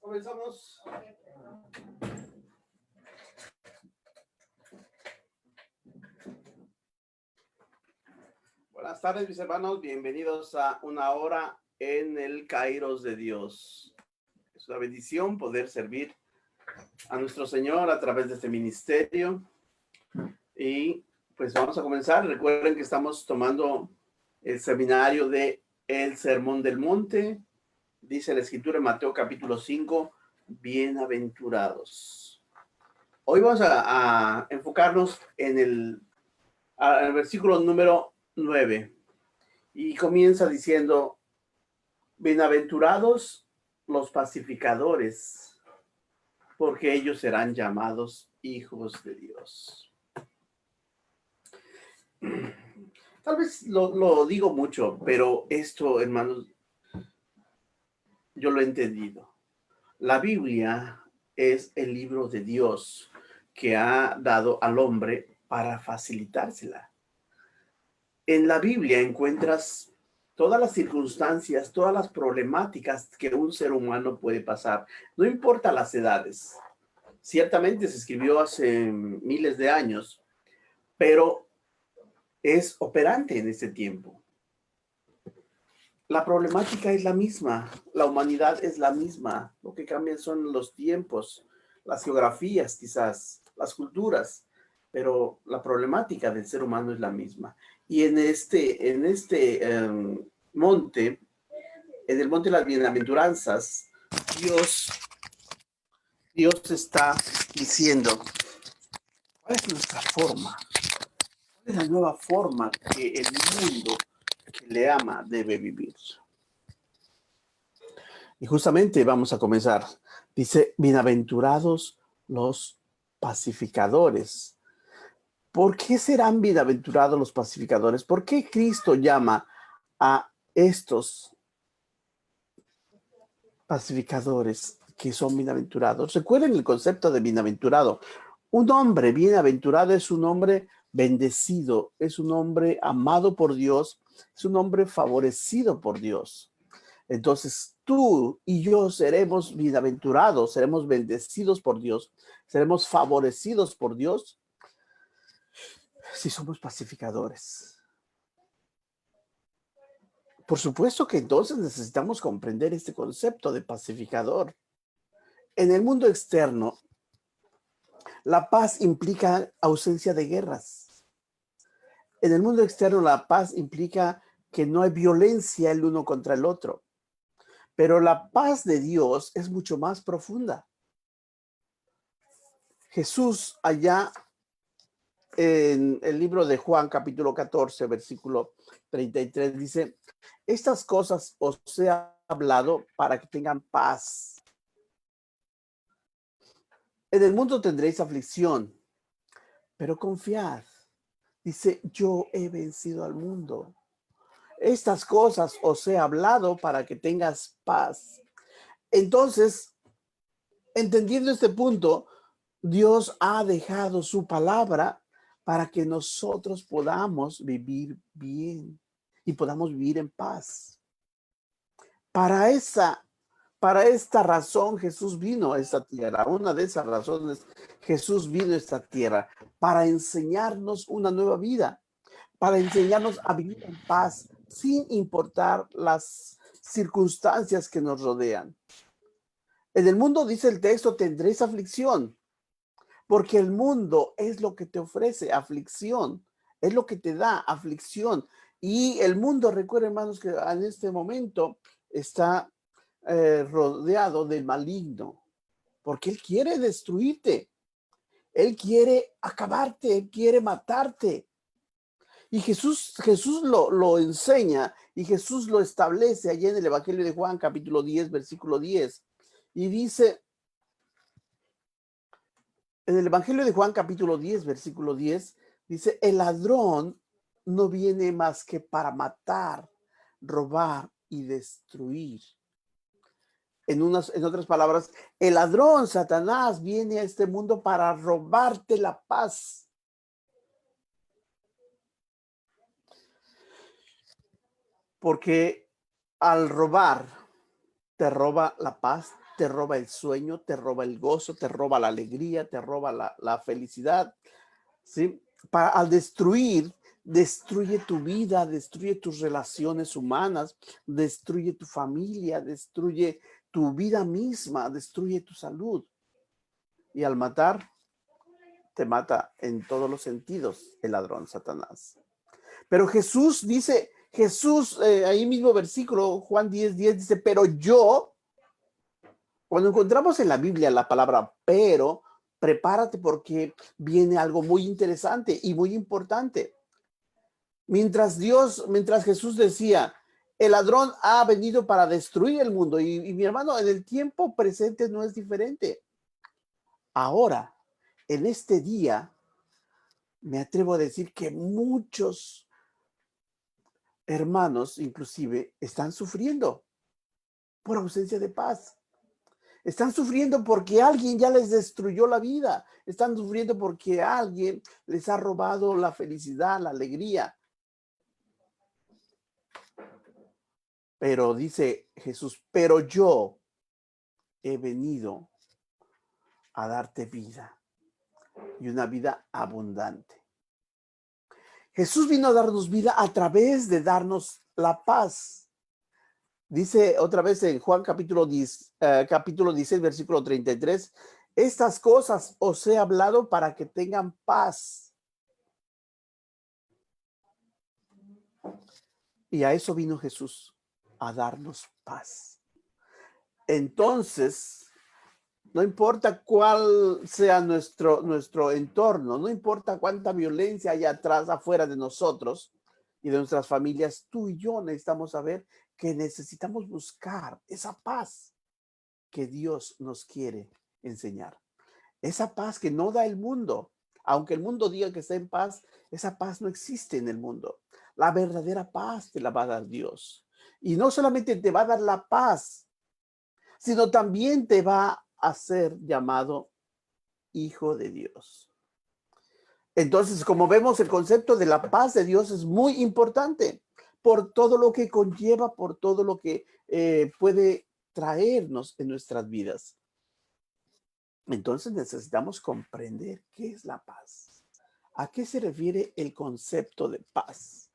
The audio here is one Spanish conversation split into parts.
Comenzamos. Buenas tardes, mis hermanos. Bienvenidos a una hora en el Kairos de Dios. Es una bendición poder servir a nuestro Señor a través de este ministerio. Y pues vamos a comenzar. Recuerden que estamos tomando el seminario de El Sermón del Monte. Dice la Escritura en Mateo capítulo 5, bienaventurados. Hoy vamos a enfocarnos en el versículo número 9 y comienza diciendo: bienaventurados los pacificadores, porque ellos serán llamados hijos de Dios. Tal vez lo digo mucho, pero esto, hermanos, yo lo he entendido. La Biblia es el libro de Dios que ha dado al hombre para facilitársela. En la Biblia encuentras todas las circunstancias, todas las problemáticas que un ser humano puede pasar. No importa las edades. Ciertamente se escribió hace miles de años, pero es operante en este tiempo. La problemática es la misma, la humanidad es la misma. Lo que cambian son los tiempos, las geografías quizás, las culturas, pero la problemática del ser humano es la misma. Y en este monte, en el monte de las bienaventuranzas, Dios está diciendo: ¿cuál es nuestra forma? ¿Cuál es la nueva forma que el mundo que le ama debe vivir? Y justamente vamos a comenzar. Dice: bienaventurados los pacificadores. ¿Por qué serán bienaventurados los pacificadores? ¿Por qué Cristo llama a estos pacificadores que son bienaventurados? Recuerden el concepto de bienaventurado. Un hombre bienaventurado es un hombre bendecido, es un hombre amado por Dios, es un hombre favorecido por Dios. Entonces tú y yo seremos bienaventurados, seremos bendecidos por Dios, seremos favorecidos por Dios si somos pacificadores. Por supuesto que entonces necesitamos comprender este concepto de pacificador. En el mundo externo, la paz implica ausencia de guerras. En el mundo externo, la paz implica que no hay violencia el uno contra el otro. Pero la paz de Dios es mucho más profunda. Jesús, allá en el libro de Juan, capítulo 14, versículo 33, dice: estas cosas os he hablado para que tengan paz. En el mundo tendréis aflicción, pero confiad. Dice: yo he vencido al mundo. Estas cosas os he hablado para que tengas paz. Entonces, entendiendo este punto, Dios ha dejado su palabra para que nosotros podamos vivir bien y podamos vivir en paz. Para esta razón Jesús vino a esta tierra. Una de esas razones Jesús vino a esta tierra, para enseñarnos una nueva vida, para enseñarnos a vivir en paz sin importar las circunstancias que nos rodean. En el mundo, dice el texto, tendréis aflicción, porque el mundo es lo que te ofrece aflicción, es lo que te da aflicción. Y el mundo, recuerden, hermanos, que en este momento está rodeado del maligno, porque él quiere destruirte, él quiere acabarte, él quiere matarte. Y Jesús lo enseña y Jesús lo establece allí en el Evangelio de Juan, capítulo 10, versículo 10. Y dice, en el Evangelio de Juan, capítulo 10, versículo 10, dice: el ladrón no viene más que para matar, robar y destruir. En otras palabras, el ladrón, Satanás, viene a este mundo para robarte la paz. Porque al robar, te roba la paz, te roba el sueño, te roba el gozo, te roba la alegría, te roba la felicidad, ¿sí? Al destruir, destruye tu vida, destruye tus relaciones humanas, destruye tu familia, destruye tu vida misma, destruye tu salud. Y al matar, te mata en todos los sentidos el ladrón, Satanás. Pero Jesús dice, ahí mismo versículo, Juan 10:10 dice, pero yo, cuando encontramos en la Biblia la palabra pero, prepárate porque viene algo muy interesante y muy importante. Mientras Jesús decía, el ladrón ha venido para destruir el mundo y mi hermano, en el tiempo presente no es diferente. Ahora, en este día, me atrevo a decir que muchos hermanos inclusive están sufriendo por ausencia de paz. Están sufriendo porque alguien ya les destruyó la vida. Están sufriendo porque alguien les ha robado la felicidad, la alegría. Pero dice Jesús, pero yo he venido a darte vida y una vida abundante. Jesús vino a darnos vida a través de darnos la paz. Dice otra vez en Juan capítulo 16, versículo 33, estas cosas os he hablado para que tengan paz. Y a eso vino Jesús, a darnos paz. Entonces, no importa cuál sea nuestro entorno, no importa cuánta violencia hay atrás, afuera de nosotros y de nuestras familias, tú y yo necesitamos saber que necesitamos buscar esa paz que Dios nos quiere enseñar. Esa paz que no da el mundo. Aunque el mundo diga que está en paz, esa paz no existe en el mundo. La verdadera paz te la va a dar Dios. Y no solamente te va a dar la paz, sino también te va a ser llamado hijo de Dios. Entonces, como vemos, el concepto de la paz de Dios es muy importante por todo lo que conlleva, por todo lo que puede traernos en nuestras vidas. Entonces necesitamos comprender qué es la paz. ¿A qué se refiere el concepto de paz?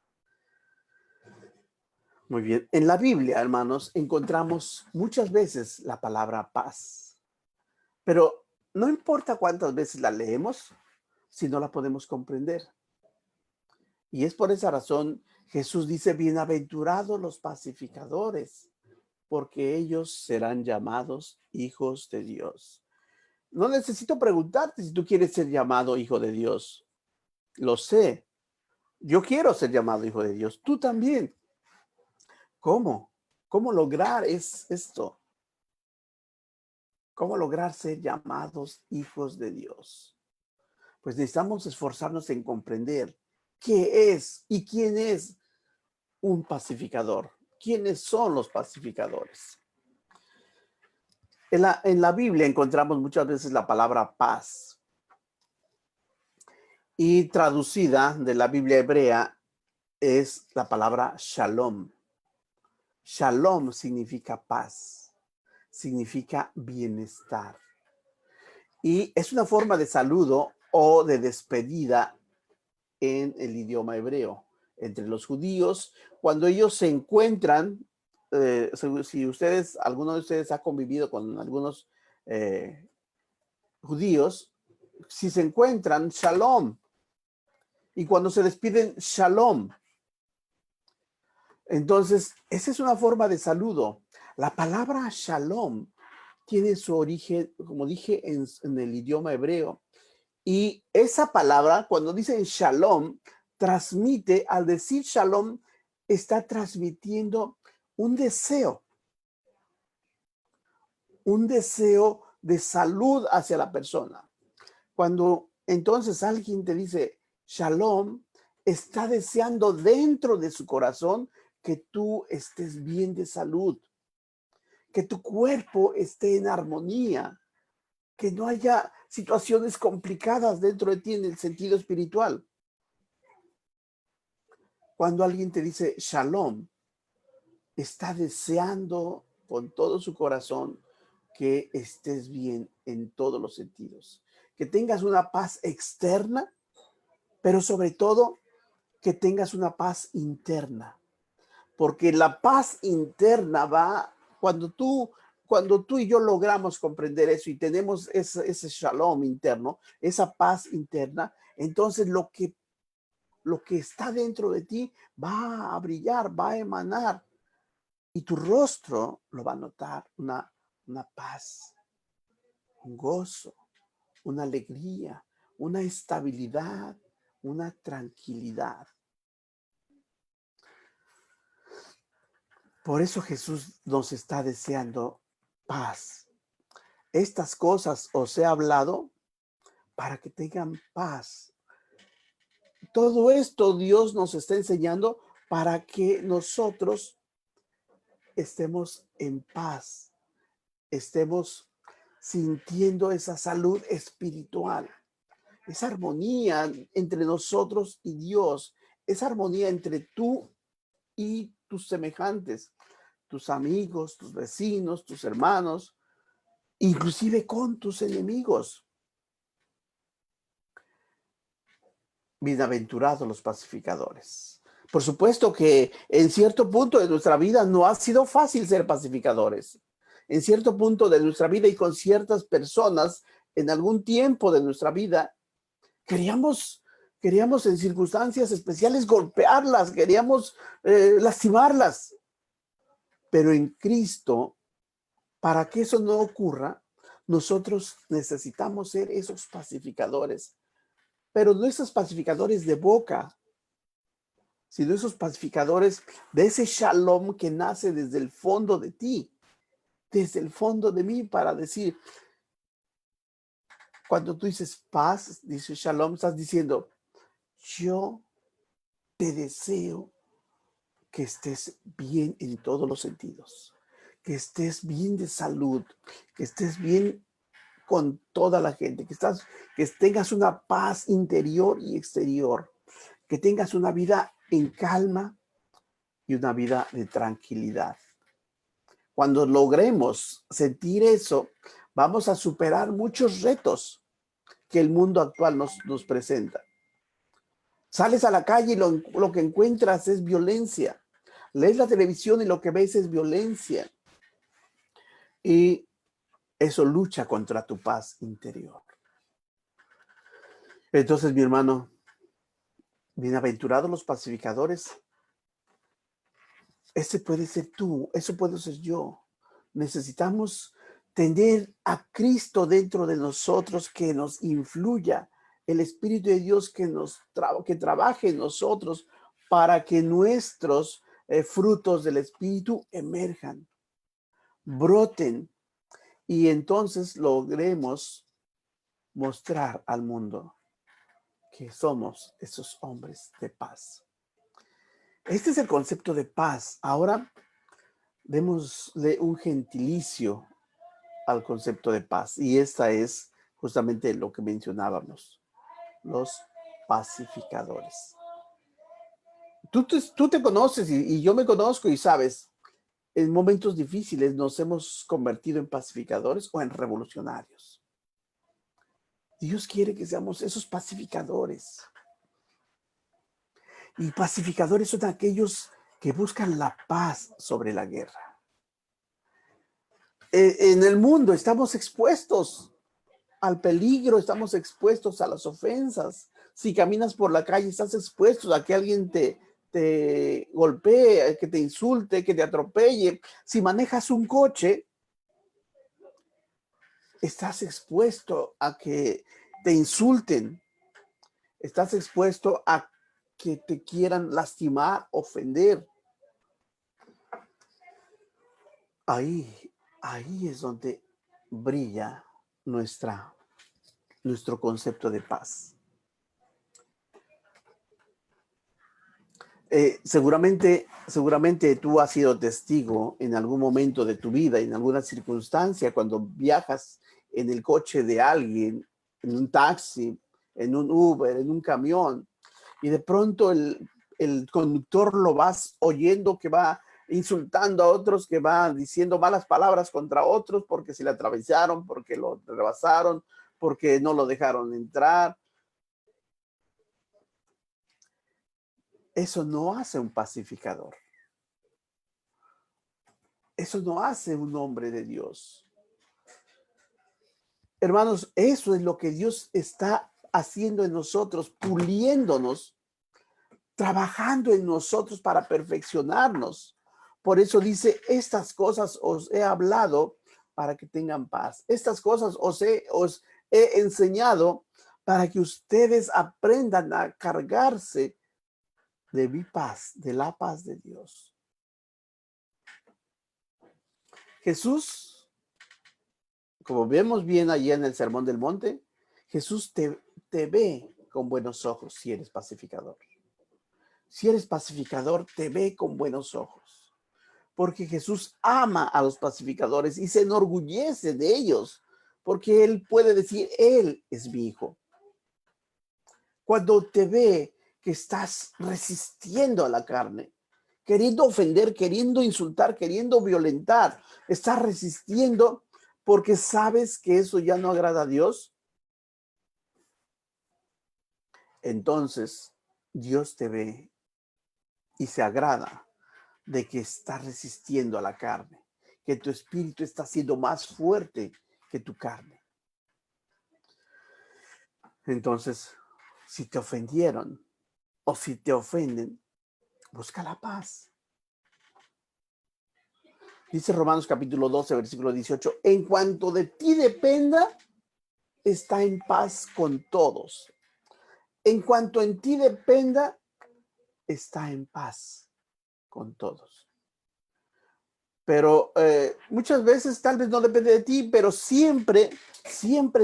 Muy bien. En la Biblia, hermanos, encontramos muchas veces la palabra paz. Pero no importa cuántas veces la leemos, si no la podemos comprender. Y es por esa razón Jesús dice, bienaventurados los pacificadores, porque ellos serán llamados hijos de Dios. No necesito preguntarte si tú quieres ser llamado hijo de Dios. Lo sé. Yo quiero ser llamado hijo de Dios. Tú también. ¿Cómo? ¿Cómo lograr esto? ¿Cómo lograr ser llamados hijos de Dios? Pues necesitamos esforzarnos en comprender qué es y quién es un pacificador. ¿Quiénes son los pacificadores? En la Biblia encontramos muchas veces la palabra paz. Y traducida de la Biblia hebrea es la palabra shalom. Shalom significa paz, significa bienestar. Y es una forma de saludo o de despedida en el idioma hebreo. Entre los judíos, cuando ellos se encuentran, si alguno de ustedes ha convivido con algunos judíos, si se encuentran, shalom. Y cuando se despiden, shalom. Entonces, esa es una forma de saludo. La palabra shalom tiene su origen, como dije, en el idioma hebreo. Y esa palabra, cuando dicen shalom, transmite, al decir shalom, está transmitiendo un deseo de salud hacia la persona. Cuando entonces alguien te dice shalom, está deseando dentro de su corazón que tú estés bien de salud, que tu cuerpo esté en armonía, que no haya situaciones complicadas dentro de ti en el sentido espiritual. Cuando alguien te dice shalom, está deseando con todo su corazón que estés bien en todos los sentidos, que tengas una paz externa, pero sobre todo que tengas una paz interna, porque la paz interna va cuando tú y yo logramos comprender eso y tenemos ese shalom interno, esa paz interna, entonces lo que está dentro de ti va a brillar, va a emanar y tu rostro lo va a notar, una paz, un gozo, una alegría, una estabilidad, una tranquilidad. Por eso Jesús nos está deseando paz. Estas cosas os he hablado para que tengan paz. Todo esto Dios nos está enseñando para que nosotros estemos en paz, estemos sintiendo esa salud espiritual, esa armonía entre nosotros y Dios, esa armonía entre tú y tus semejantes, tus amigos, tus vecinos, tus hermanos, inclusive con tus enemigos. Bienaventurados los pacificadores. Por supuesto que en cierto punto de nuestra vida no ha sido fácil ser pacificadores. En cierto punto de nuestra vida y con ciertas personas, en algún tiempo de nuestra vida, queríamos en circunstancias especiales golpearlas, queríamos lastimarlas. Pero en Cristo, para que eso no ocurra, nosotros necesitamos ser esos pacificadores. Pero no esos pacificadores de boca, sino esos pacificadores de ese shalom que nace desde el fondo de ti, desde el fondo de mí, para decir, cuando tú dices paz, dices shalom, estás diciendo, yo te deseo que estés bien en todos los sentidos, que estés bien de salud, que estés bien con toda la gente, que tengas una paz interior y exterior, que tengas una vida en calma y una vida de tranquilidad. Cuando logremos sentir eso, vamos a superar muchos retos que el mundo actual nos presenta. Sales a la calle y lo que encuentras es violencia. Lees la televisión y lo que ves es violencia. Y eso lucha contra tu paz interior. Entonces, mi hermano, bienaventurados los pacificadores. Ese puede ser tú, eso puedo ser yo. Necesitamos tener a Cristo dentro de nosotros que nos influya, el Espíritu de Dios que trabaje en nosotros para que nuestros frutos del Espíritu emerjan, broten y entonces logremos mostrar al mundo que somos esos hombres de paz. Este es el concepto de paz. Ahora démosle un gentilicio al concepto de paz. Y esta es justamente lo que mencionábamos, los pacificadores. Tú te conoces y yo me conozco y sabes, en momentos difíciles nos hemos convertido en pacificadores o en revolucionarios. Dios quiere que seamos esos pacificadores. Y pacificadores son aquellos que buscan la paz sobre la guerra. En el mundo estamos expuestos al peligro, estamos expuestos a las ofensas. Si caminas por la calle, estás expuesto a que alguien te golpee, que te insulte, que te atropelle. Si manejas un coche, estás expuesto a que te insulten. Estás expuesto a que te quieran lastimar, ofender. Ahí es donde brilla nuestro concepto de paz. Seguramente tú has sido testigo en algún momento de tu vida, en alguna circunstancia, cuando viajas en el coche de alguien, en un taxi, en un Uber, en un camión, y de pronto el conductor lo vas oyendo que va insultando a otros, que va diciendo malas palabras contra otros porque se le atravesaron, porque lo rebasaron, porque no lo dejaron entrar. Eso no hace un pacificador. Eso no hace un hombre de Dios. Hermanos, eso es lo que Dios está haciendo en nosotros, puliéndonos, trabajando en nosotros para perfeccionarnos. Por eso dice, estas cosas os he hablado para que tengan paz. Estas cosas os he enseñado para que ustedes aprendan a cargarse de mi paz, de la paz de Dios. Jesús, como vemos bien allí en el Sermón del Monte, Jesús te ve con buenos ojos si eres pacificador. Si eres pacificador, te ve con buenos ojos. Porque Jesús ama a los pacificadores y se enorgullece de ellos. Porque Él puede decir, Él es mi hijo. Cuando te ve que estás resistiendo a la carne, queriendo ofender, queriendo insultar, queriendo violentar, estás resistiendo porque sabes que eso ya no agrada a Dios, entonces Dios te ve y se agrada de que estás resistiendo a la carne, que tu espíritu está siendo más fuerte que tu carne. Entonces, si te ofendieron o si te ofenden, busca la paz. Dice Romanos capítulo 12, versículo 18, en cuanto de ti dependa, está en paz con todos. En cuanto en ti dependa, está en paz con todos. Pero muchas veces tal vez no depende de ti, pero siempre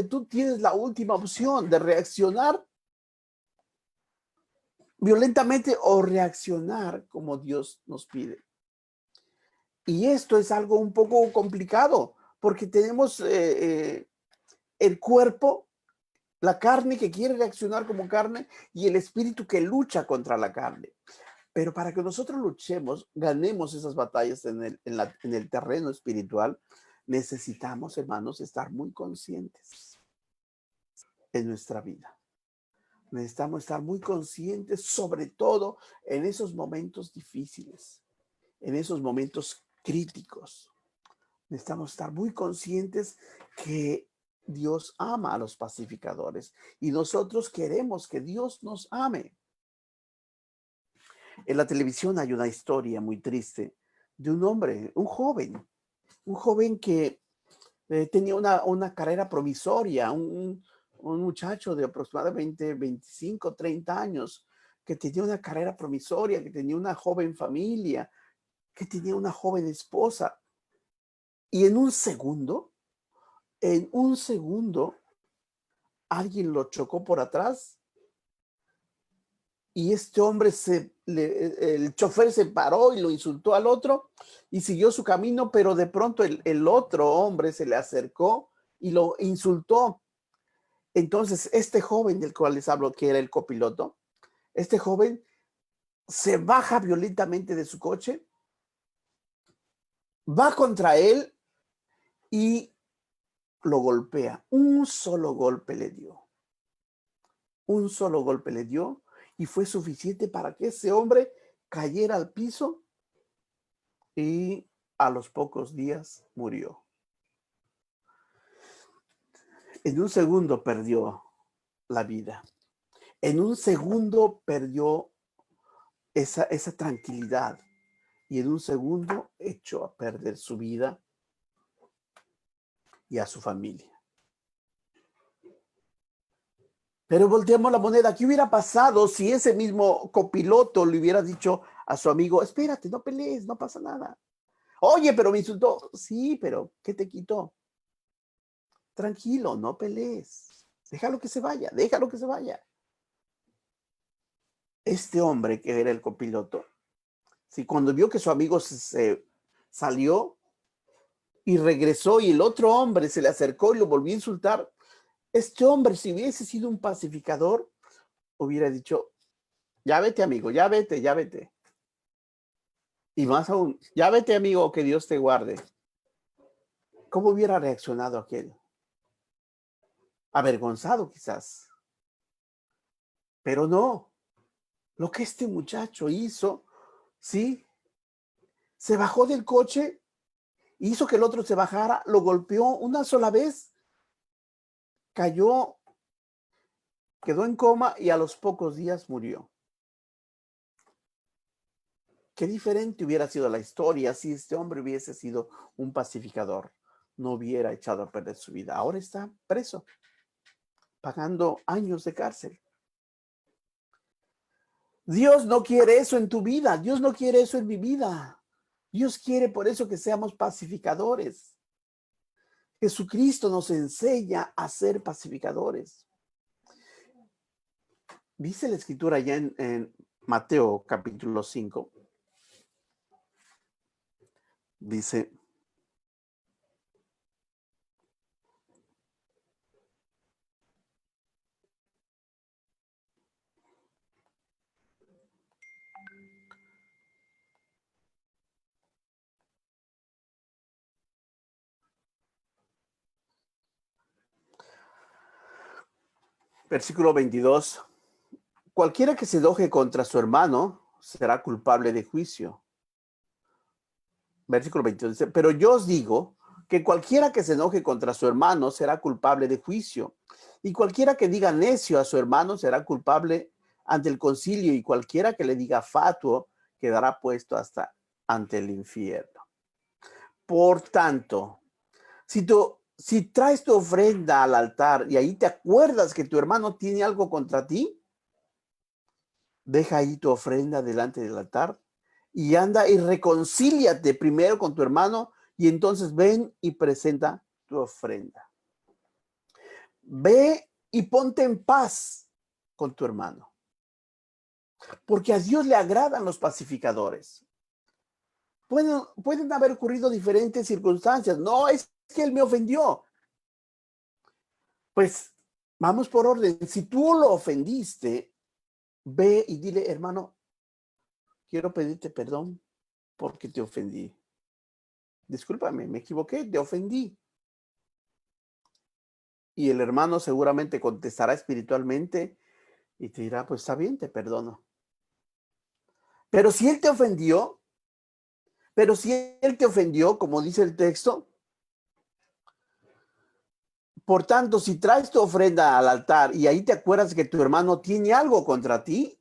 tú tienes la última opción de reaccionar violentamente o reaccionar como Dios nos pide. Y esto es algo un poco complicado porque tenemos el cuerpo, la carne que quiere reaccionar como carne y el espíritu que lucha contra la carne. Pero para que nosotros luchemos, ganemos esas batallas en el terreno espiritual, necesitamos, hermanos, estar muy conscientes en nuestra vida. Necesitamos estar muy conscientes, sobre todo en esos momentos difíciles, en esos momentos críticos. Necesitamos estar muy conscientes que Dios ama a los pacificadores y nosotros queremos que Dios nos ame. En la televisión hay una historia muy triste de un hombre, un joven que tenía una carrera provisoria, un muchacho de aproximadamente 25, 30 años, que tenía una carrera provisoria, que tenía una joven familia, que tenía una joven esposa. Y en un segundo, alguien lo chocó por atrás y este hombre el chofer se paró y lo insultó al otro y siguió su camino, pero de pronto el otro hombre se le acercó y lo insultó. Entonces, este joven del cual les hablo, que era el copiloto, este joven se baja violentamente de su coche, va contra él y lo golpea. Un solo golpe le dio. Un solo golpe le dio y fue suficiente para que ese hombre cayera al piso y a los pocos días murió. En un segundo perdió la vida. En un segundo perdió esa tranquilidad y en un segundo echó a perder su vida y a su familia. Pero volteamos la moneda. ¿Qué hubiera pasado si ese mismo copiloto le hubiera dicho a su amigo, espérate, no pelees, no pasa nada? Oye, pero me insultó. Sí, pero ¿qué te quitó? Tranquilo, no pelees. Déjalo que se vaya, déjalo que se vaya. Este hombre que era el copiloto, si cuando vio que su amigo se salió y regresó y el otro hombre se le acercó y lo volvió a insultar, este hombre, si hubiese sido un pacificador, hubiera dicho, ya vete, amigo, ya vete, ya vete. Y más aún, ya vete, amigo, que Dios te guarde. ¿Cómo hubiera reaccionado aquel? Avergonzado quizás. Pero no, lo que este muchacho hizo, ¿sí? Se bajó del coche, hizo que el otro se bajara, lo golpeó una sola vez, cayó, quedó en coma y a los pocos días murió. Qué diferente hubiera sido la historia si este hombre hubiese sido un pacificador, no hubiera echado a perder su vida. Ahora está preso, pagando años de cárcel. Dios no quiere eso en tu vida, Dios no quiere eso en mi vida. Dios quiere por eso que seamos pacificadores. Jesucristo nos enseña a ser pacificadores. Dice la escritura ya en Mateo capítulo 5. Dice, versículo 22, cualquiera que se enoje contra su hermano será culpable de juicio. Versículo 22 dice, pero yo os digo que cualquiera que se enoje contra su hermano será culpable de juicio. Y cualquiera que diga necio a su hermano será culpable ante el concilio, y cualquiera que le diga fatuo quedará puesto hasta ante el infierno. Por tanto, si traes tu ofrenda al altar y ahí te acuerdas que tu hermano tiene algo contra ti, deja ahí tu ofrenda delante del altar y anda y reconcíliate primero con tu hermano y entonces ven y presenta tu ofrenda. Ve y ponte en paz con tu hermano, porque a Dios le agradan los pacificadores. Pueden haber ocurrido diferentes circunstancias. No, es que él me ofendió. Pues vamos por orden. Si tú lo ofendiste, ve y dile, hermano, quiero pedirte perdón porque te ofendí. Discúlpame, me equivoqué, te ofendí. Y el hermano seguramente contestará espiritualmente y te dirá, pues está bien, te perdono. Pero si él te ofendió, como dice el texto, por tanto, si traes tu ofrenda al altar y ahí te acuerdas que tu hermano tiene algo contra ti,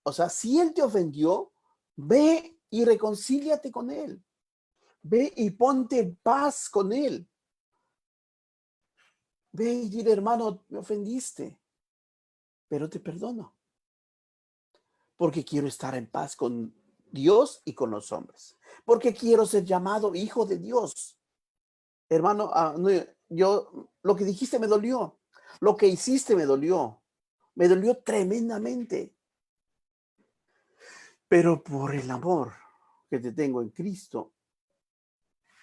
o sea, si él te ofendió, ve y reconcíliate con él. Ve y ponte en paz con él. Ve y dile, hermano, me ofendiste, pero te perdono. Porque quiero estar en paz con Dios y con los hombres. Porque quiero ser llamado hijo de Dios. Hermano, no, yo, lo que dijiste me dolió. Lo que hiciste me dolió. Me dolió tremendamente. Pero por el amor que te tengo en Cristo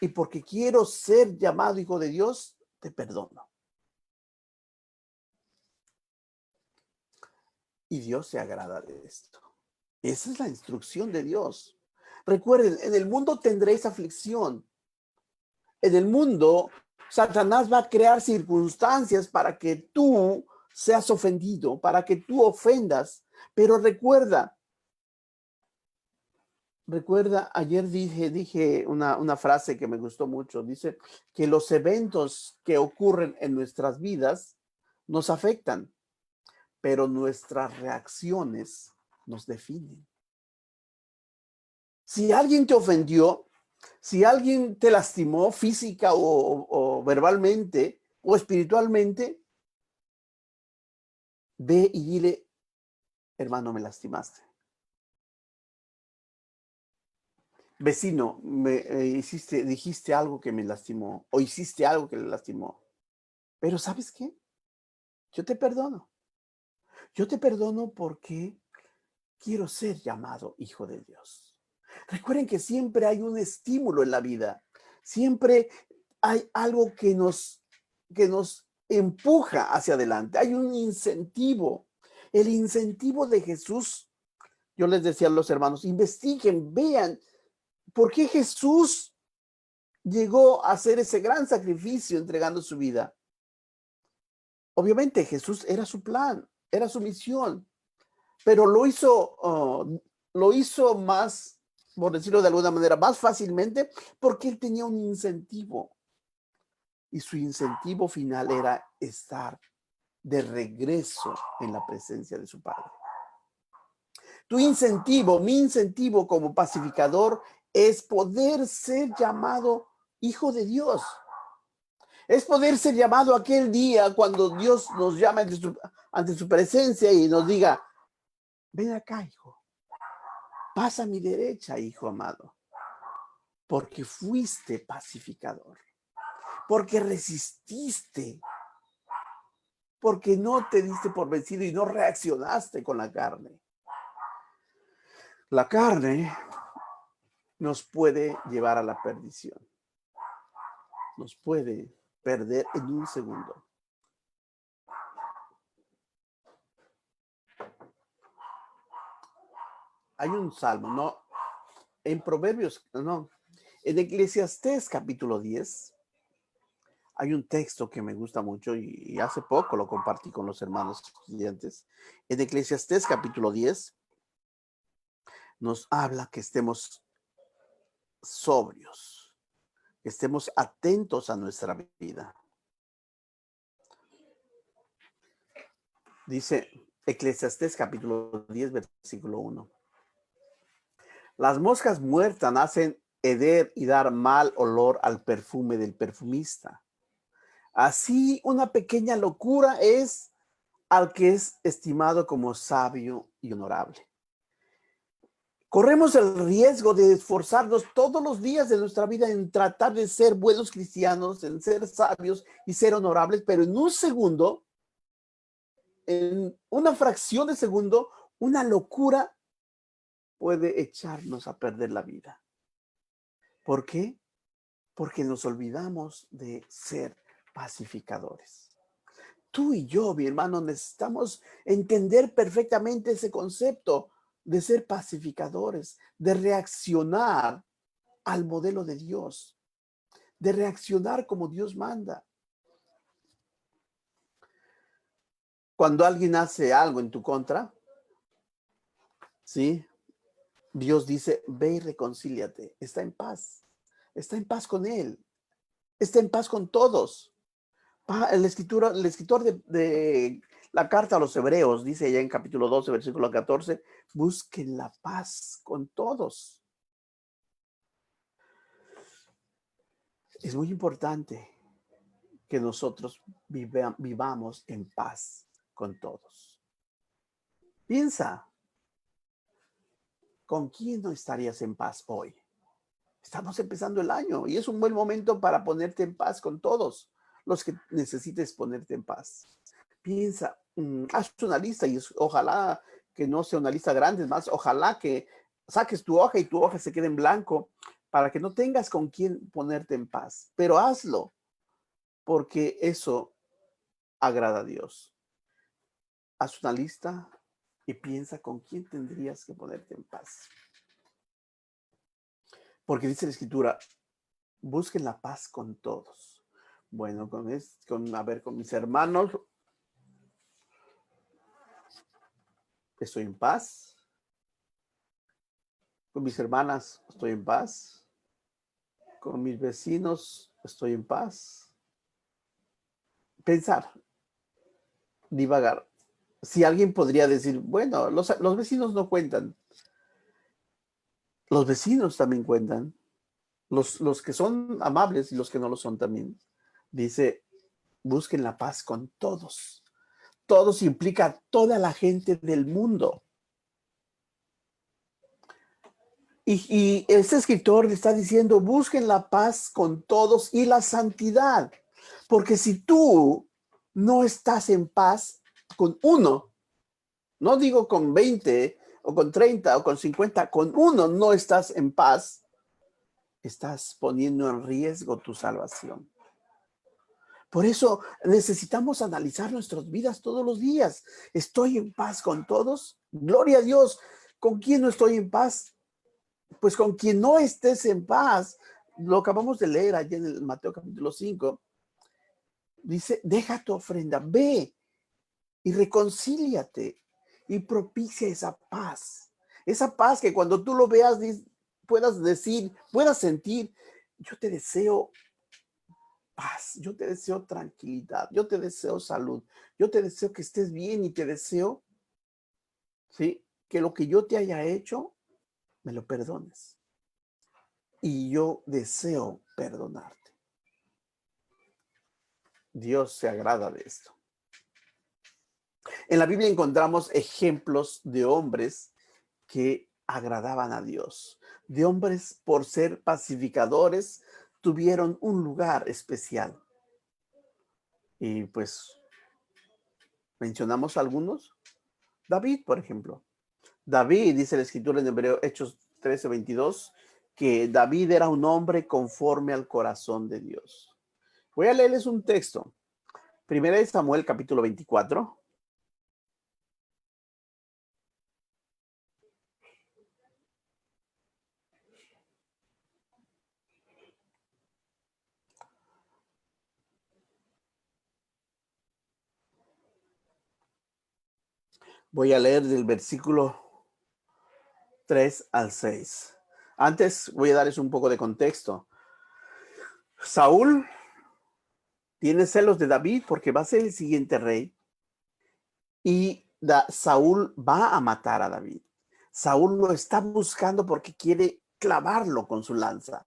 y porque quiero ser llamado hijo de Dios, te perdono. Y Dios se agrada de esto. Esa es la instrucción de Dios. Recuerden, en el mundo tendréis aflicción. En el mundo, Satanás va a crear circunstancias para que tú seas ofendido, para que tú ofendas. Pero recuerda, ayer dije una frase que me gustó mucho. Dice que los eventos que ocurren en nuestras vidas nos afectan, pero nuestras reacciones nos definen. Si alguien te ofendió, si alguien te lastimó física o verbalmente o espiritualmente, ve y dile, hermano, me lastimaste. Vecino, dijiste algo que me lastimó o hiciste algo que le lastimó. Pero ¿sabes qué? Yo te perdono. Yo te perdono porque quiero ser llamado hijo de Dios. Recuerden que siempre hay un estímulo en la vida. Siempre hay algo que nos empuja hacia adelante. Hay un incentivo. El incentivo de Jesús. Yo les decía a los hermanos, investiguen, vean ¿Por qué Jesús llegó a hacer ese gran sacrificio entregando su vida? Obviamente Jesús era su plan, era su misión, pero lo hizo más, por decirlo de alguna manera, más fácilmente porque él tenía un incentivo. Y su incentivo final era estar de regreso en la presencia de su Padre. Tu incentivo, mi incentivo como pacificador es poder ser llamado hijo de Dios. Es poder ser llamado aquel día cuando Dios nos llama ante su presencia y nos diga, ven acá, hijo, pasa a mi derecha, hijo amado, porque fuiste pacificador, porque resististe, porque no te diste por vencido y no reaccionaste con la carne. La carne nos puede llevar a la perdición. Nos puede perder en un segundo. Hay un salmo, no, en Proverbios, no, en Eclesiastés capítulo 10, hay un texto que me gusta mucho y hace poco lo compartí con los hermanos estudiantes. En Eclesiastés capítulo 10 nos habla que estemos sobrios, que estemos atentos a nuestra vida. Dice Eclesiastés capítulo 10, versículo 1. Las moscas muertas hacen heder y dar mal olor al perfume del perfumista. Así una pequeña locura es al que es estimado como sabio y honorable. Corremos el riesgo de esforzarnos todos los días de nuestra vida en tratar de ser buenos cristianos, en ser sabios y ser honorables, pero en un segundo, en una fracción de segundo, una locura puede echarnos a perder la vida. ¿Por qué? Porque nos olvidamos de ser pacificadores. Tú y yo, mi hermano, necesitamos entender perfectamente ese concepto de ser pacificadores, de reaccionar al modelo de Dios, de reaccionar como Dios manda. Cuando alguien hace algo en tu contra, ¿sí? Dios dice, ve y reconcíliate, está en paz con él, está en paz con todos. El escritor de la carta a los Hebreos dice ya en capítulo 12, versículo 14, busquen la paz con todos. Es muy importante que nosotros vivamos en paz con todos. Piensa, ¿con quién no estarías en paz hoy? Estamos empezando el año y es un buen momento para ponerte en paz con todos los que necesites ponerte en paz. Piensa, haz una lista y ojalá que no sea una lista grande, más ojalá que saques tu hoja y tu hoja se quede en blanco para que no tengas con quién ponerte en paz. Pero hazlo porque eso agrada a Dios. Haz una lista y piensa con quién tendrías que ponerte en paz. Porque dice la Escritura, busquen la paz con todos. Bueno, con mis hermanos estoy en paz. Con mis hermanas estoy en paz. Con mis vecinos estoy en paz. Pensar, divagar. Si alguien podría decir, bueno, los vecinos no cuentan. Los vecinos también cuentan. Los que son amables y los que no lo son también. Dice, busquen la paz con todos. Todos implica a toda la gente del mundo. Y este escritor le está diciendo, busquen la paz con todos y la santidad. Porque si tú no estás en paz con uno, no digo con 20 o con 30 o con 50, con uno no estás en paz, estás poniendo en riesgo tu salvación. Por eso necesitamos analizar nuestras vidas todos los días. ¿Estoy en paz con todos? Gloria a Dios. ¿Con quién no estoy en paz? pues con quien no estés en paz, lo acabamos de leer allí en el Mateo capítulo 5, dice, deja tu ofrenda, ve y reconcíliate y propicia esa paz que cuando tú lo veas puedas decir, puedas sentir, yo te deseo paz, yo te deseo tranquilidad, yo te deseo salud, yo te deseo que estés bien y te deseo, ¿sí?, que lo que yo te haya hecho, me lo perdones. Y yo deseo perdonarte. Dios se agrada de esto. En la Biblia encontramos ejemplos de hombres que agradaban a Dios, de hombres por ser pacificadores, tuvieron un lugar especial. Y pues mencionamos algunos. David, por ejemplo. David, dice la escritura en Hebreo, Hechos 13:22, que David era un hombre conforme al corazón de Dios. Voy a leerles un texto. Primera de Samuel, capítulo 24. Voy a leer del versículo 3 al 6. Antes voy a darles un poco de contexto. Saúl tiene celos de David porque va a ser el siguiente rey y Saúl va a matar a David. Saúl lo está buscando porque quiere clavarlo con su lanza.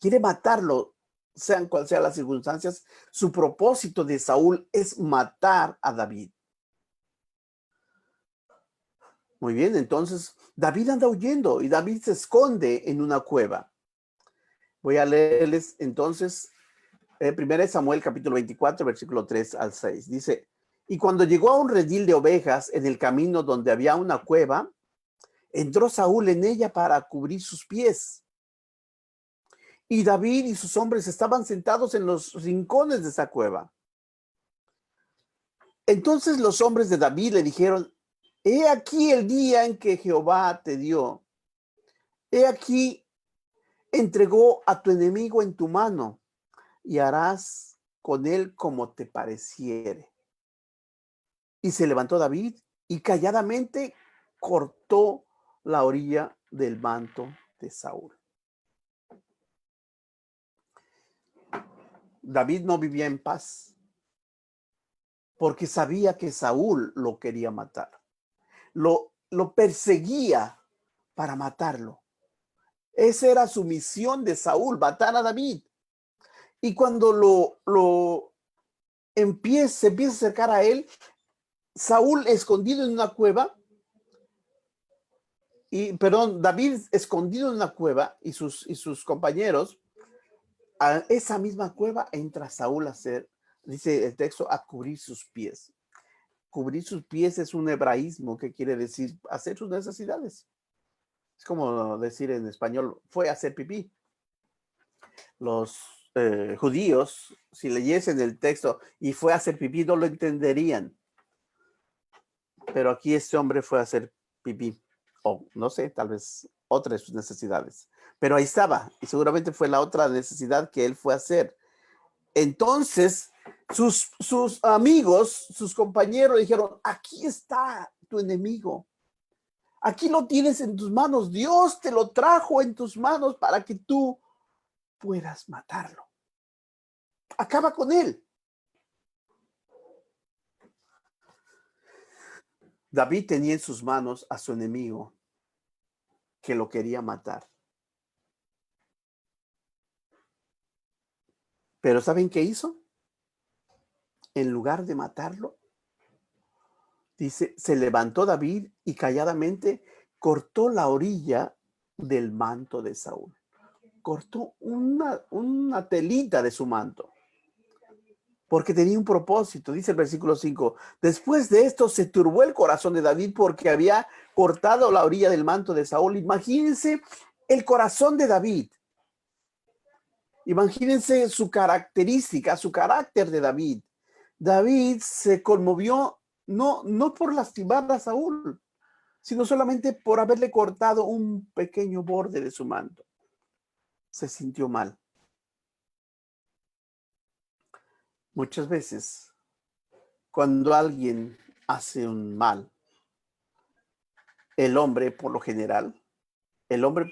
Quiere matarlo, sean cuales sean las circunstancias. Su propósito de Saúl es matar a David. Muy bien, entonces David anda huyendo y David se esconde en una cueva. Voy a leerles entonces 1 Samuel capítulo 24, versículo 3 al 6. Dice, y cuando llegó a un redil de ovejas en el camino donde había una cueva, entró Saúl en ella para cubrir sus pies. Y David y sus hombres estaban sentados en los rincones de esa cueva. Entonces los hombres de David le dijeron, he aquí el día en que Jehová te dio. He aquí entregó a tu enemigo en tu mano y harás con él como te pareciere. Y se levantó David y calladamente cortó la orilla del manto de Saúl. David no vivía en paz porque sabía que Saúl lo quería matar. Lo perseguía para matarlo. Esa era su misión de Saúl, matar a David. Y cuando se empieza a acercar a él, Saúl escondido en una cueva, David escondido en una cueva y sus compañeros, a esa misma cueva entra Saúl a hacer, dice el texto, a cubrir sus pies. Cubrir sus pies es un hebraísmo que quiere decir hacer sus necesidades. Es como decir en español, fue a hacer pipí. Los judíos, si leyesen el texto y fue a hacer pipí, no lo entenderían. Pero aquí este hombre fue a hacer pipí. O no sé, tal vez otra de sus necesidades. Pero ahí estaba. Y seguramente fue la otra necesidad que él fue a hacer. Entonces, sus amigos, sus compañeros dijeron, aquí está tu enemigo. Aquí lo tienes en tus manos. Dios te lo trajo en tus manos para que tú puedas matarlo. Acaba con él. David tenía en sus manos a su enemigo que lo quería matar. Pero ¿saben qué hizo? En lugar de matarlo, dice, se levantó David y calladamente cortó la orilla del manto de Saúl. Cortó una telita de su manto. Porque tenía un propósito, dice el versículo 5. Después de esto se turbó el corazón de David porque había cortado la orilla del manto de Saúl. Imagínense el corazón de David. Imagínense su característica, su carácter de David. David se conmovió no por lastimar a Saúl, sino solamente por haberle cortado un pequeño borde de su manto. Se sintió mal. Muchas veces, cuando alguien hace un mal, el hombre, por lo general,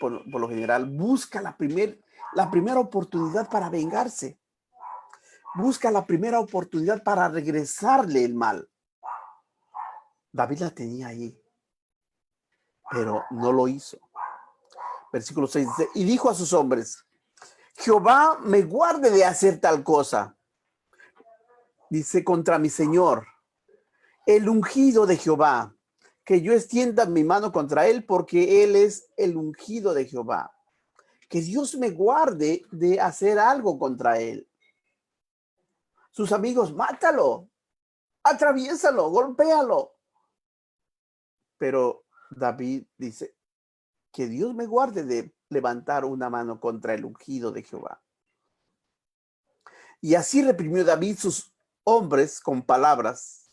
por lo general busca la primera oportunidad para vengarse. Busca la primera oportunidad para regresarle el mal. David la tenía ahí, pero no lo hizo. Versículo 6 dice, y dijo a sus hombres, Jehová me guarde de hacer tal cosa. Dice, contra mi Señor, el ungido de Jehová, que yo extienda mi mano contra él, porque él es el ungido de Jehová. Que Dios me guarde de hacer algo contra él. Sus amigos, mátalo, atraviésalo, golpéalo. Pero David dice, que Dios me guarde de levantar una mano contra el ungido de Jehová. Y así reprimió David sus hombres con palabras,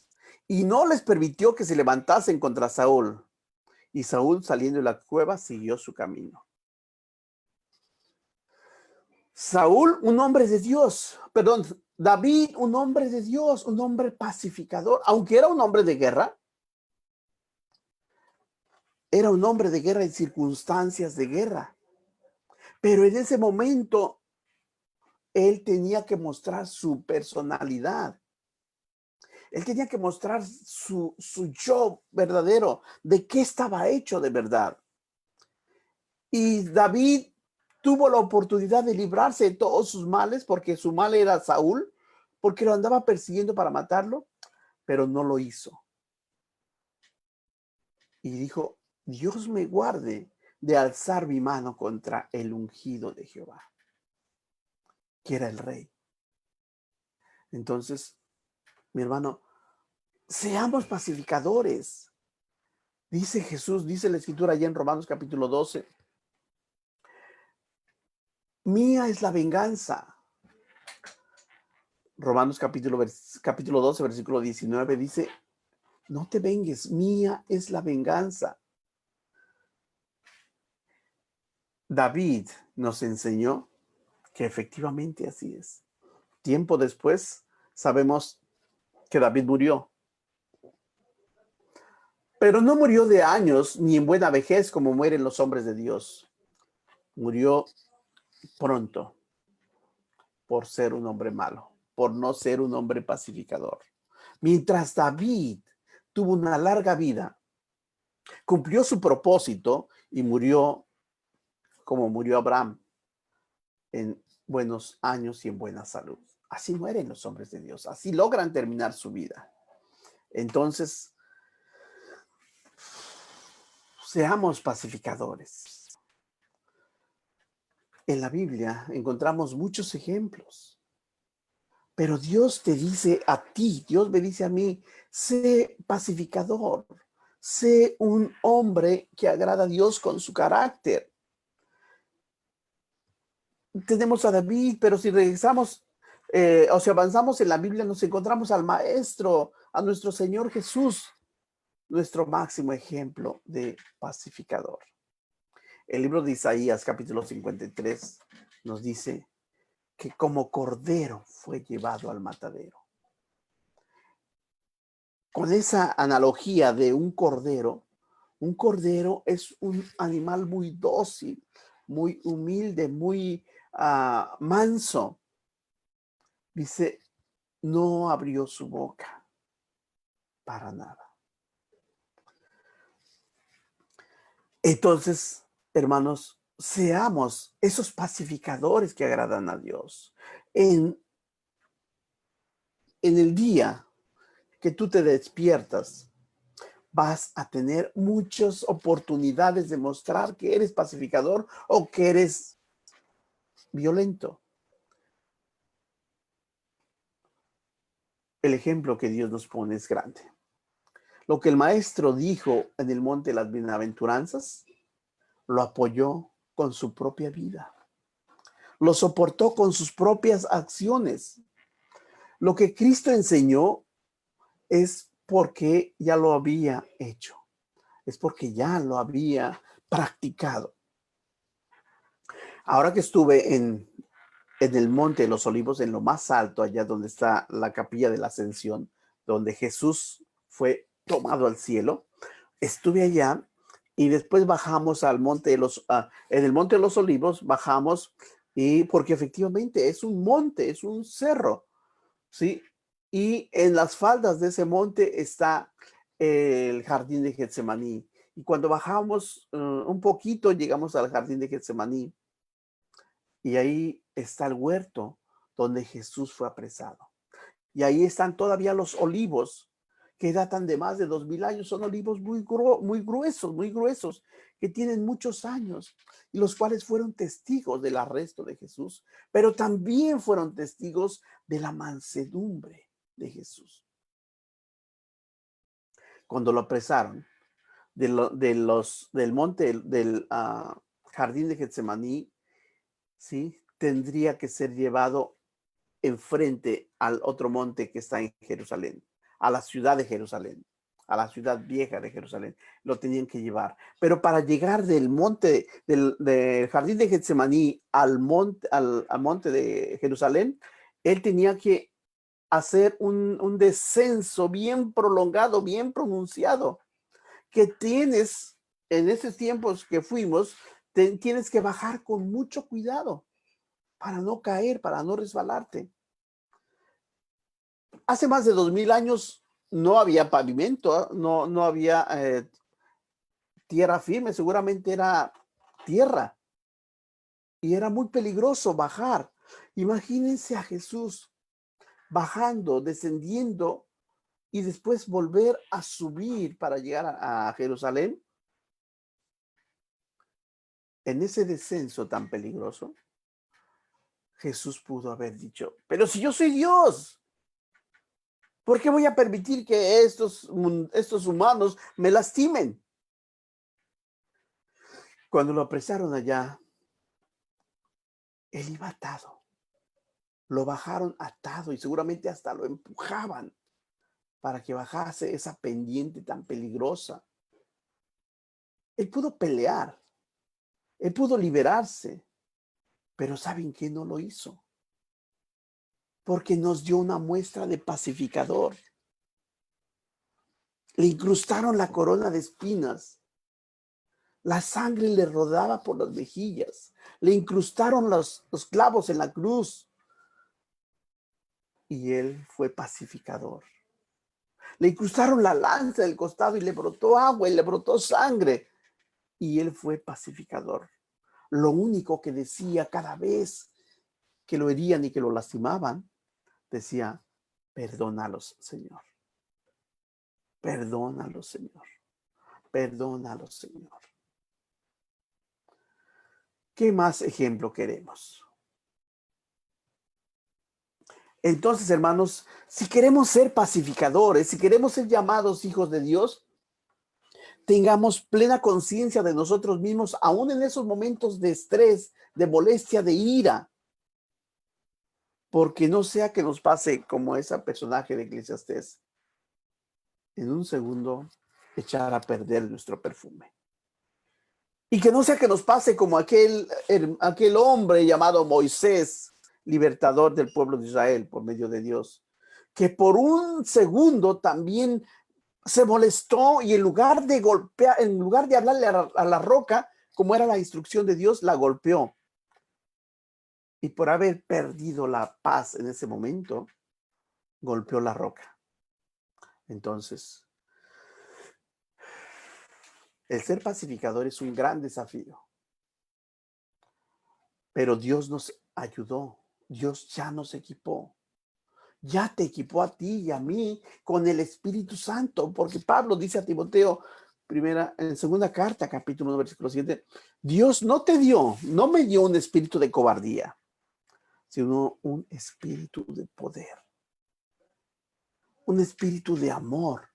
y no les permitió que se levantasen contra Saúl. Y Saúl, saliendo de la cueva, siguió su camino. Saúl, un hombre de Dios, perdón, David, un hombre de Dios, un hombre pacificador, aunque era un hombre de guerra, era un hombre de guerra en circunstancias de guerra. Pero en ese momento, él tenía que mostrar su personalidad. Él tenía que mostrar su yo verdadero, de qué estaba hecho de verdad. Y David tuvo la oportunidad de librarse de todos sus males, porque su mal era Saúl, porque lo andaba persiguiendo para matarlo, pero no lo hizo. Y dijo, Dios me guarde de alzar mi mano contra el ungido de Jehová, que era el rey. Entonces, mi hermano, seamos pacificadores. Dice Jesús, dice la escritura allá en Romanos capítulo 12, mía es la venganza. Romanos capítulo 12, versículo 19 dice, no te vengues, mía es la venganza. David nos enseñó que efectivamente así es. Tiempo después sabemos que David murió. Pero no murió de años ni en buena vejez como mueren los hombres de Dios. Murió pronto por ser un hombre malo, por no ser un hombre pacificador. Mientras David tuvo una larga vida, cumplió su propósito y murió como murió Abraham, en buenos años y en buena salud. Así mueren los hombres de Dios, así logran terminar su vida. Entonces, seamos pacificadores. En la Biblia encontramos muchos ejemplos, pero Dios te dice a ti, Dios me dice a mí, sé pacificador, sé un hombre que agrada a Dios con su carácter. Tenemos a David, pero si regresamos o si avanzamos en la Biblia, nos encontramos al Maestro, a nuestro Señor Jesús, nuestro máximo ejemplo de pacificador. El libro de Isaías, capítulo 53, nos dice que como cordero fue llevado al matadero. Con esa analogía de un cordero es un animal muy dócil, muy humilde, muy manso. Dice, no abrió su boca para nada. Entonces, hermanos, seamos esos pacificadores que agradan a Dios. En el día que tú te despiertas, vas a tener muchas oportunidades de mostrar que eres pacificador o que eres violento. El ejemplo que Dios nos pone es grande. Lo que el maestro dijo en el monte de las bienaventuranzas, lo apoyó con su propia vida. Lo soportó con sus propias acciones. Lo que Cristo enseñó es porque ya lo había hecho. es porque ya lo había practicado. Ahora que estuve en el Monte de los Olivos, en lo más alto, allá donde está la capilla de la Ascensión, donde Jesús fue tomado al cielo, estuve allá y después bajamos al monte de en el Monte de los Olivos bajamos y porque efectivamente es un monte, es un cerro, ¿sí? Y en las faldas de ese monte está el jardín de Getsemaní. Y cuando bajamos un poquito, llegamos al jardín de Getsemaní y ahí está el huerto donde Jesús fue apresado. Y ahí están todavía los olivos que datan de más de 2000 años. Son olivos muy gruesos, que tienen muchos años y los cuales fueron testigos del arresto de Jesús, pero también fueron testigos de la mansedumbre de Jesús. Cuando lo apresaron del monte del jardín de Getsemaní, ¿sí? Tendría que ser llevado enfrente al otro monte que está en Jerusalén, a la ciudad de Jerusalén, a la ciudad vieja de Jerusalén. Lo tenían que llevar. Pero para llegar del monte, del jardín de Getsemaní al monte de Jerusalén, él tenía que hacer un descenso bien prolongado, bien pronunciado, que tienes, en esos tiempos que fuimos, tienes que bajar con mucho cuidado para no caer, para no resbalarte. Hace más de 2000 años no había pavimento, no había tierra firme, seguramente era tierra y era muy peligroso bajar. Imagínense a Jesús bajando, descendiendo y después volver a subir para llegar a Jerusalén. En ese descenso tan peligroso, Jesús pudo haber dicho, pero si yo soy Dios, ¿por qué voy a permitir que estos humanos me lastimen? Cuando lo apresaron allá, él iba atado. Lo bajaron atado y seguramente hasta lo empujaban para que bajase esa pendiente tan peligrosa. Él pudo pelear, él pudo liberarse, pero ¿saben qué? No lo hizo. Porque nos dio una muestra de pacificador. Le incrustaron la corona de espinas. La sangre le rodaba por las mejillas. Le incrustaron los clavos en la cruz. Y él fue pacificador. Le incrustaron la lanza del costado y le brotó agua y le brotó sangre. Y él fue pacificador. Lo único que decía cada vez que lo herían y que lo lastimaban, decía, perdónalos, Señor. Perdónalos, Señor. Perdónalos, Señor. ¿Qué más ejemplo queremos? Entonces, hermanos, si queremos ser pacificadores, si queremos ser llamados hijos de Dios, tengamos plena conciencia de nosotros mismos, aún en esos momentos de estrés, de molestia, de ira, porque no sea que nos pase como ese personaje de Eclesiastés, en un segundo echar a perder nuestro perfume. Y que no sea que nos pase como aquel hombre llamado Moisés, libertador del pueblo de Israel por medio de Dios, que por un segundo también se molestó y en lugar de golpear, en lugar de hablarle a la roca, como era la instrucción de Dios, la golpeó. Y por haber perdido la paz en ese momento, golpeó la roca. Entonces, el ser pacificador es un gran desafío. Pero Dios nos ayudó. Dios ya nos equipó. Ya te equipó a ti y a mí con el Espíritu Santo, porque Pablo dice a Timoteo, en segunda carta, capítulo 1, versículo 7, Dios no me dio un espíritu de cobardía, sino un espíritu de poder, un espíritu de amor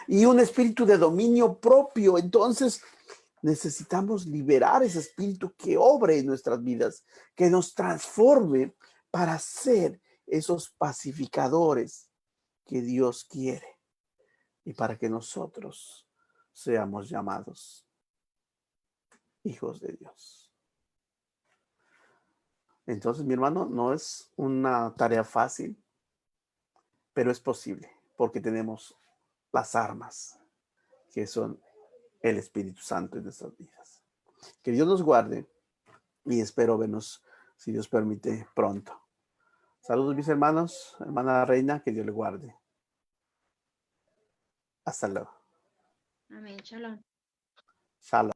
y un espíritu de dominio propio. Entonces necesitamos liberar ese espíritu que obre en nuestras vidas, que nos transforme para ser esos pacificadores que Dios quiere y para que nosotros seamos llamados hijos de Dios. Entonces, mi hermano, no es una tarea fácil, pero es posible porque tenemos las armas que son el Espíritu Santo en nuestras vidas. Que Dios nos guarde y espero vernos, si Dios permite, pronto. Saludos, mis hermanos, hermana Reina, que Dios le guarde. Hasta luego. Amén. Shalom. Shalom.